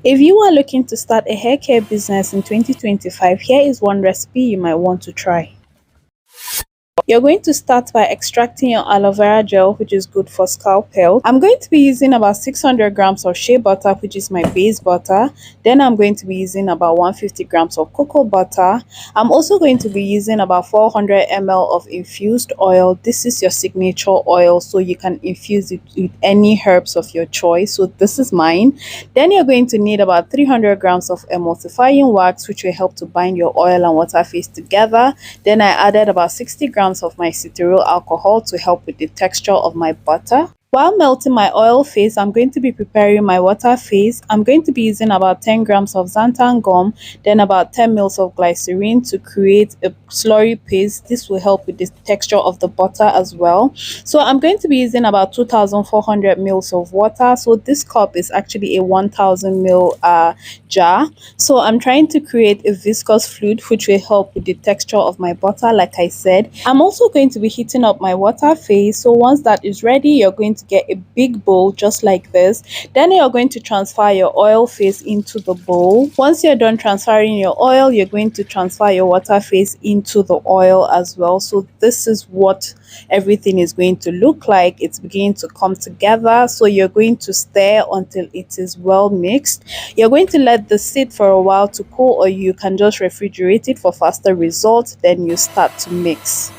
If you are looking to start a hair care business in 2025, here is one recipe you might want to try. You're going to start by extracting your aloe vera gel, which is good for scalp health. I'm going to be using about 600 grams of shea butter, which is my base butter. Then I'm going to be using about 150 grams of cocoa butter. I'm also going to be using about 400 ml of infused oil. This is your signature oil, so you can infuse it with any herbs of your choice. So this is mine. Then you're going to need about 300 grams of emulsifying wax, which will help to bind your oil and water phase together. Then I added about 60 grams of my cetearyl alcohol to help with the texture of my butter. While melting my oil phase, I'm going to be preparing my water phase. I'm going to be using about 10 grams of xanthan gum, then about 10 ml of glycerin to create a slurry paste. This will help with the texture of the butter as well. So I'm going to be using about 2,400 ml of water. So this cup is actually a 1,000 ml jar. So I'm trying to create a viscous fluid which will help with the texture of my butter, like I said. I'm also going to be heating up my water phase. So once that is ready, you're going to get a big bowl just like this. Then you're going to transfer your oil phase into the bowl. Once you're done transferring your oil, you're going to transfer your water phase into the oil as well. So this is what everything is going to look like. It's beginning to come together, so you're going to stir until it is well mixed. You're going to let this sit for a while to cool, or you can just refrigerate it for faster results. Then you start to mix.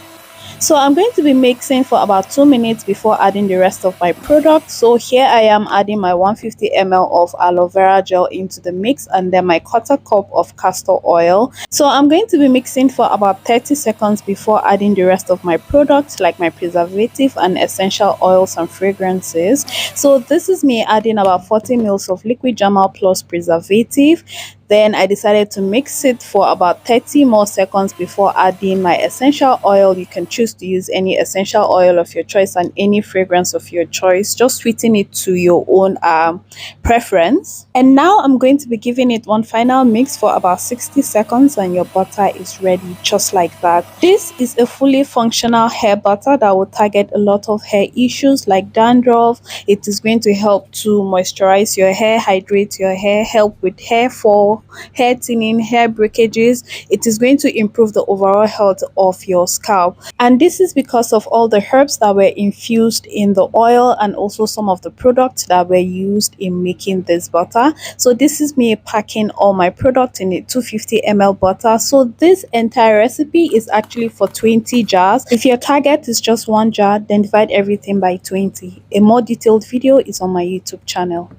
So I'm going to be mixing for about 2 minutes before adding the rest of my product. So here I am adding my 150 ml of aloe vera gel into the mix, and then my quarter cup of castor oil. So I'm going to be mixing for about 30 seconds before adding the rest of my products, like my preservative and essential oils and fragrances. So this is me adding about 40 ml of liquid Jamal plus preservative. Then I decided to mix it for about 30 more seconds before adding my essential oil. You can choose to use any essential oil of your choice and any fragrance of your choice. Just sweeten it to your own preference. And now I'm going to be giving it one final mix for about 60 seconds, and your butter is ready just like that. This is a fully functional hair butter that will target a lot of hair issues like dandruff. It is going to help to moisturize your hair, hydrate your hair, help with hair fall, hair thinning, hair breakages. It is going to improve the overall health of your scalp, and this is because of all the herbs that were infused in the oil and also some of the products that were used in making this butter. So this is me packing all my product in a 250 ml butter. So this entire recipe is actually for 20 jars. If your target is just one jar, then divide everything by 20. A more detailed video is on my YouTube channel.